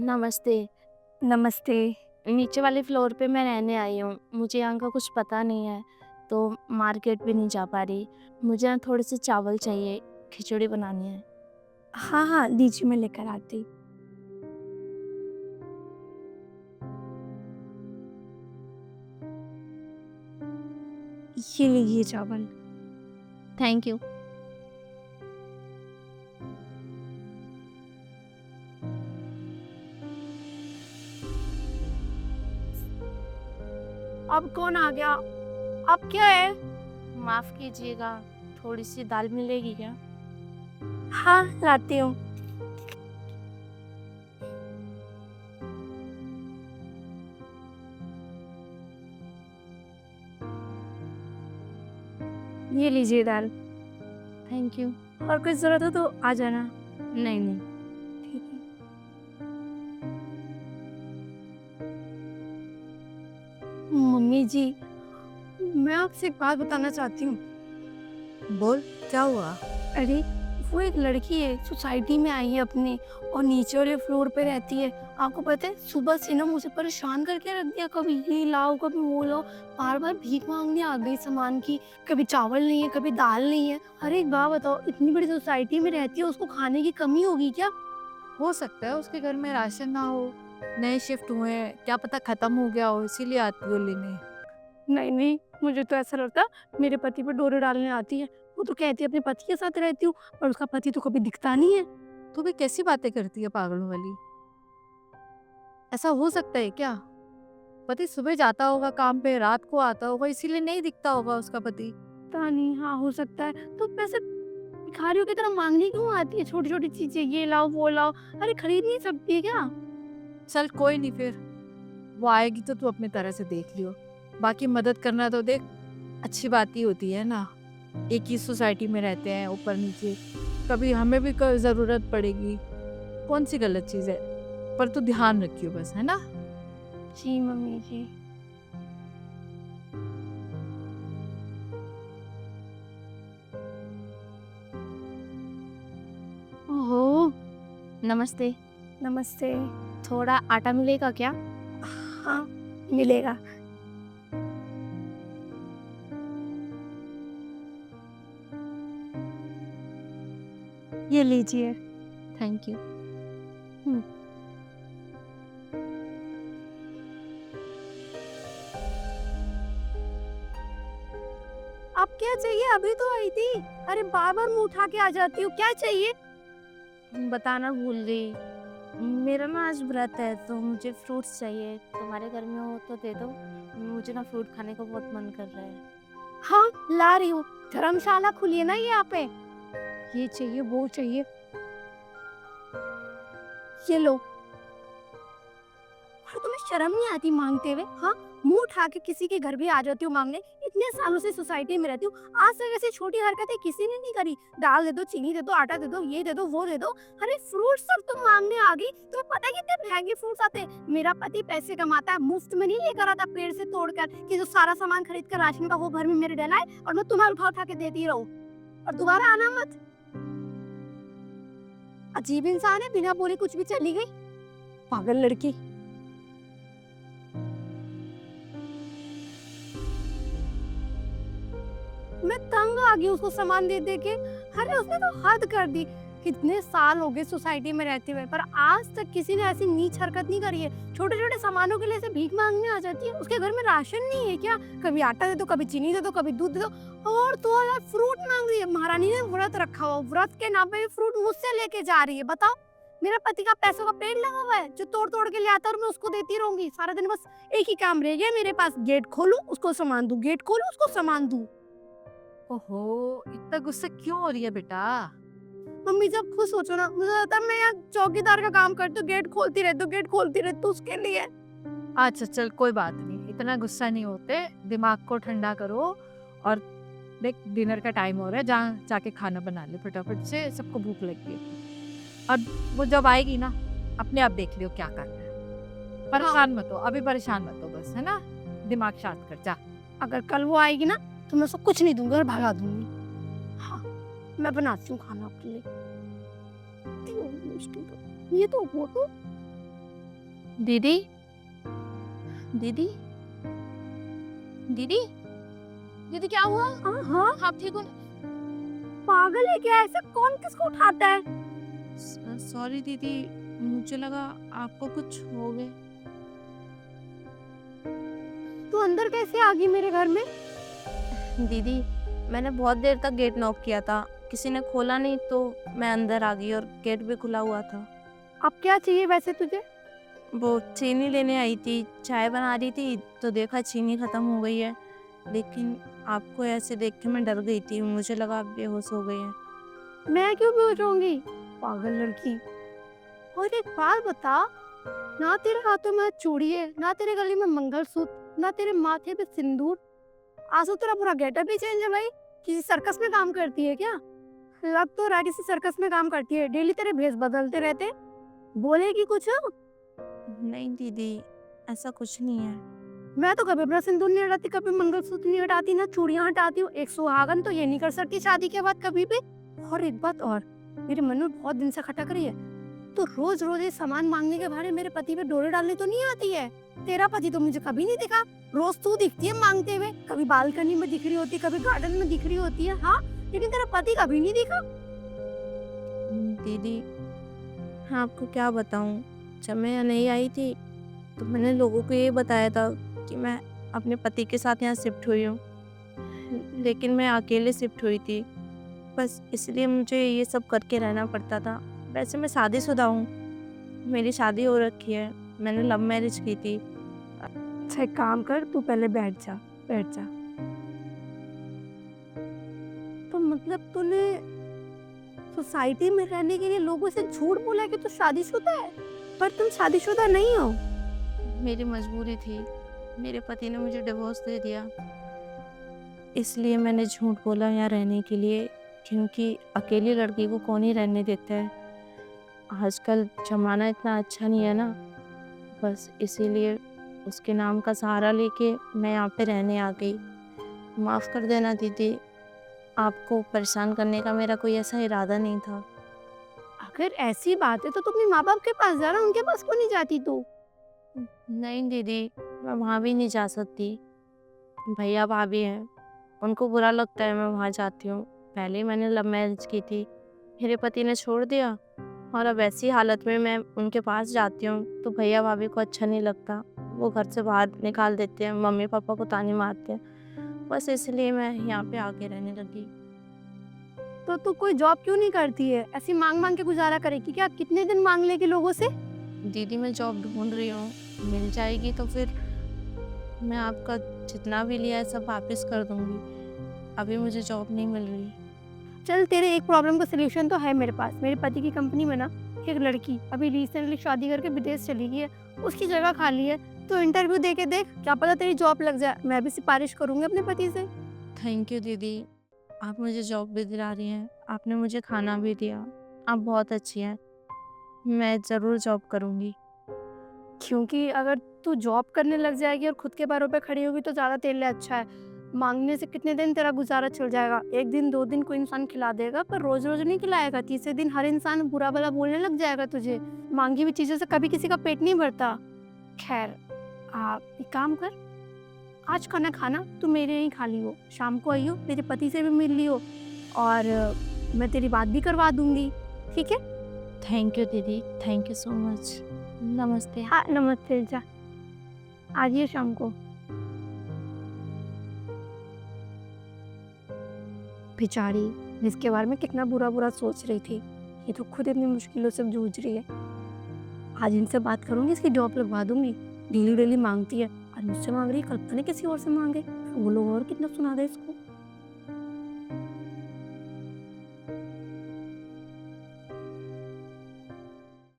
नमस्ते। नमस्ते। नीचे वाले फ्लोर पे मैं रहने आई हूँ। मुझे यहाँ का कुछ पता नहीं है, तो मार्केट भी नहीं जा पा रही। मुझे ना थोड़े से चावल चाहिए, खिचड़ी बनानी है। हाँ, हाँ, दीजिए मैं लेकर आती। ये लीजिए चावल। Thank you. अब कौन आ गया? अब क्या है? माफ़ कीजिएगा, थोड़ी सी दाल मिलेगी क्या? हाँ, लाती हूँ। ये लीजिए दाल। Thank you. और कुछ ज़रूरत हो तो आ जाना। नहीं, नहीं। ठीक है। मम्मी जी, मैं आपसे एक बात बताना चाहती हूँ। बोल, क्या हुआ? अरे, वो एक लड़की है, सोसाइटी में आई है अपने और नीचे वाले फ्लोर पे रहती है। आपको पता है, सुबह से ना मुझे परेशान करके रख दिया। कभी ये लाओ, कभी वो लाओ। बार-बार भीख माँगने आ गई सामान की। कभी चावल नहीं है, कभी दाल नहीं है। अरे, एक बात बताओ, इतनी बड़ी सोसाइटी में रहती है, उसको खाने की कमी होगी क्या? हो सकता है उसके घर में राशन ना हो, नए शिफ्ट हुए हैं, क्या पता खत्म हो गया हो इसीलिए आती हो लेने। नहीं, नहीं, मुझे तो ऐसा लगता मेरे पति पे डोरे डालने आती है। वो तो कहती है अपने पति के साथ रहती हूँ, पर उसका पति तो कभी दिखता नहीं है। तू भी कैसी बातें करती है पागलों वाली? ऐसा हो सकता है क्या? पति सुबह जाता होगा काम पे, रात को आता होगा, इसीलिए नहीं दिखता होगा उसका पति। पता नहीं, हाँ, हो सकता है। तो वैसे भिखारियों की तरह माँगने क्यों आती है छोटी-छोटी चीज़ें, ये लाओ, वो लाओ? अरे खरीद नहीं सकती है क्या? चल कोई नहीं फिर, वो आएगी तो तू अपनी तरह से देख लियो। बाकी मदद करना तो देख अच्छी बात ही होती है ना। एक ही सोसाइटी में रहते हैं ऊपर नीचे, कभी हमें भी ज़रूरत पड़ेगी, कौन सी गलत चीज़ है? पर तू ध्यान रखियो बस, है ना? जी, मम्मी जी। ओहो! नमस्ते। नमस्ते। थोड़ा आटा मिलेगा क्या? हाँ, मिलेगा। ये लीजिए। Thank you. हुँ। अब क्या चाहिए? अभी तो आई थी। अरे बार-बार मुँह उठा के आ जाती हो, क्या चाहिए? बताना भूल गई। मेरा ना आज व्रत है, तो मुझे फ्रूट्स चाहिए। तुम्हारे घर में हो तो दे दो। मुझे ना फ्रूट खाने का बहुत मन कर रहा है। हाँ, ला रही हूँ। धर्मशाला खुली है ना यहाँ पे। ये चाहिए, वो चाहिए। ये लो। और तुम्हें शर्म नहीं आती माँगते हुए? हाँ, मुँह उठा के किसी के घर भी आ जाती हो माँगने। इतने सालों से सोसाइटी में रहती हूँ, आज तक ऐसी छोटी हरकतें किसी ने नहीं करी। दाल दे दो, चीनी दे दो, आटा दे दो, ये दे दो, वो दे दो। अरे फ्रूट्स तक तुम माँगने आ गई। तुम्हें पता है कितने महँगे फ्रूट्स आते हैं? मेरा पति पैसे कमाता है, मुफ्त में नहीं लेकर आता पेड़ से तोड़कर कि जो सारा सामान खरीद कर राशन का वो घर में मेरे डलाए और मैं तुम्हें उठा-उठा के देती रहूँ। और दोबारा आना मत। अजीब इंसान है, बिना बोले कुछ भी चली गई। पागल लड़की। मैं तंग आ गई उसको सामान दे दे के। अरे उसने तो हद कर दी। कितने साल हो गए सोसाइटी में रहते हुए, पर आज तक किसी ने ऐसी नीच हरकत नहीं करी है। छोटे छोटे सामानों के लिए ऐसे भीख मांगने आ जाती है। उसके घर में राशन नहीं है क्या? कभी आटा दे दो, कभी चीनी दे दो, कभी दूध दे दो। और तो और यार फ्रूट मांग रही है। महारानी ने व्रत रखा हुआ, व्रत के नाम पे फ्रूट मुझसे लेके जा रही है। बताओ, मेरा पति का पैसों का पेड़ लगा हुआ है जो तोड़ तोड़ के ले आता है और मैं उसको देती रहूंगी सारा दिन। बस एक ही काम रह गया मेरे पास, गेट खोलूं उसको सामान दूं, गेट खोलूं उसको सामान दूं। ओहो! इतना गुस्सा क्यों हो रही है बेटा? मम्मी जब खुद सोचो ना, मुझे लगता है मैं यहाँ चौकीदार का काम करती हूँ, गेट खोलती रहती हूँ, गेट खोलती रहती हूँ उसके लिए। अच्छा चल कोई बात नहीं, इतना गुस्सा नहीं होते, दिमाग को ठंडा करो और देख डिनर का टाइम हो रहा है, जाके खाना बना ले फटाफट से, सबको भूख लगी है। और वो जब आएगी ना, अपने आप देख लियो क्या करना है। परेशान मत हो, अभी परेशान मत हो बस, है ना? दिमाग शांत कर जा। अगर कल वो आएगी ना, तो मैं उसको कुछ नहीं दूंगी और भगा दूंगी। हाँ, मैं बनाती हूँ खाना आपके लिए। इतनी मुश्किल तो ये तो वो तो दीदी, दीदी, दीदी, दीदी क्या हुआ? हाँ आप ठीक हो? पागल है क्या? ऐसे कौन किसको उठाता है? सॉरी दीदी, मुझे लगा आपको कुछ हो गया। तू अंदर कैसे आ गई मेरे घर में? दीदी, मैंने बहुत देर तक गेट नॉक किया था, किसी ने खोला नहीं तो मैं अंदर आ गई और गेट भी खुला हुआ था। अब क्या चाहिए वैसे तुझे? वो चीनी लेने आई थी, चाय बना रही थी तो देखा चीनी खत्म हो गई है, लेकिन आपको ऐसे देख के मैं डर गई थी, मुझे लगा आप बेहोश हो गए हैं। मैं क्यों बेहोश होऊंगी? पागल लड़की। और एक बात बता, ना तेरे हाथों में चूड़ी है, ना तेरे गले में मंगलसूत्र, ना तेरे माथे पे सिंदूर। आज तो तेरा पूरा गेटअप ही चेंज है भाई। किसी सर्कस में काम करती है क्या? लग तो रहा है किसी सर्कस में काम करती है। डेली तेरे भेस बदलते रहते। बोलेगी कुछ? नहीं दीदी, ऐसा कुछ नहीं है। मैं तो कभी अपना सिंदूर नहीं हटाती, कभी मंगलसूत्र नहीं हटाती, ना चूड़ियां हटाती हूँ। एक सुहागन तो ये नहीं कर सकती शादी के बाद कभी भी। और एक बात और, मेरे मन में बहुत दिन से खटक रही है, तो रोज रोज ये सामान मांगने के बहाने मेरे पति पे डोरे डालने तो नहीं आती है? तेरा पति तो मुझे कभी नहीं दिखा। रोज तू दिखती है मांगते हुए, कभी बालकनी में दिख रही होती, कभी गार्डन में दिख रही होती है, हाँ, लेकिन तेरा पति कभी नहीं दिखा। दीदी, हाँ आपको क्या बताऊं, जब मैं यहाँ नहीं आई थी तो मैंने लोगों को ये बताया था कि मैं अपने पति के साथ यहाँ शिफ्ट हुई हूँ, लेकिन मैं अकेले शिफ्ट हुई थी, बस इसलिए मुझे ये सब करके रहना पड़ता था। वैसे मैं शादीशुदा हूँ, मेरी शादी हो रखी है, मैंने लव मैरिज की थी। अच्छा एक काम कर, तू पहले बैठ जा, बैठ जा। तो मतलब तूने सोसाइटी में रहने के लिए लोगों से झूठ बोला कि तू शादीशुदा है, पर तुम शादीशुदा नहीं हो। मेरी मजबूरी थी, मेरे पति ने मुझे डिवोर्स दे दिया, इसलिए मैंने झूठ बोला यहाँ रहने के लिए, क्योंकि अकेली लड़की को कौन ही रहने देता है। आजकल ज़माना इतना अच्छा नहीं है ना, बस इसीलिए उसके नाम का सहारा लेके मैं यहाँ पे रहने आ गई। माफ़ कर देना दीदी, आपको परेशान करने का मेरा कोई ऐसा इरादा नहीं था। अगर ऐसी बात है तो तुम अपने माँ बाप के पास जा ना, उनके पास क्यों नहीं जाती तू? नहीं दीदी, मैं वहाँ भी नहीं जा सकती, भैया भाभी हैं, उनको बुरा लगता है मैं वहाँ जाती हूँ। पहले ही मैंने लव मैरिज की थी, मेरे पति ने छोड़ दिया और अब ऐसी हालत में मैं उनके पास जाती हूँ तो भैया भाभी को अच्छा नहीं लगता, वो घर से बाहर निकाल देते हैं, मम्मी पापा को ताने मारते हैं, बस इसलिए मैं यहाँ पे आके रहने लगी। तो तू कोई जॉब क्यों नहीं करती है? ऐसी मांग मांग के गुजारा करेगी क्या? कितने दिन मांग लेगी लोगों से? दीदी मैं जॉब ढूंढ रही हूँ, मिल जाएगी तो फिर मैं आपका जितना भी लिया है सब वापस कर दूंगी, अभी मुझे जॉब नहीं मिल रही। चल तेरे एक प्रॉब्लम का सलूशन तो है मेरे पास। मेरे पति की कंपनी में ना एक लड़की अभी रिसेंटली शादी करके विदेश चली गई है, उसकी जगह खाली है, तो इंटरव्यू दे के देख, क्या पता तेरी जॉब लग जाए। मैं भी सिफारिश करूंगी अपने पति से। थैंक यू दीदी, आप मुझे जॉब भी दिला रही हैं, आपने मुझे खाना भी दिया, आप बहुत अच्छी हैं, मैं ज़रूर जॉब करूँगी। क्योंकि अगर तू जॉब करने लग जाएगी और खुद के पैरों पे खड़ी होगी तो ज़्यादा तेरे लिए अच्छा है। मांगने से कितने दिन तेरा गुजारा चल जाएगा? एक दिन दो दिन कोई इंसान खिला देगा, पर रोज रोज नहीं खिलाएगा। तीसरे दिन हर इंसान बुरा भला बोलने लग जाएगा तुझे। मांगी हुई चीज़ों से कभी किसी का पेट नहीं भरता। खैर, आप एक काम कर, आज खाना खाना तू मेरे यहीं खा लियो, शाम को आइयो, मेरे पति से भी मिल लियो, और मैं तेरी बात भी करवा दूंगी, ठीक है? थैंक यू दीदी, थैंक यू सो मच। नमस्ते। हाँ नमस्ते, जा आइए शाम को। बेचारी इसके बारे में कितना बुरा बुरा सोच रही थी, ये तो खुद इतनी मुश्किलों से जूझ रही है। आज इनसे बात करूंगी, इसकी जॉब लगवा दूंगी। डेली डेली मांगती है, आज मुझसे मांग रही है, कल पता नहीं किसी और से मांगे, वो लोग और कितना सुना दे इसको।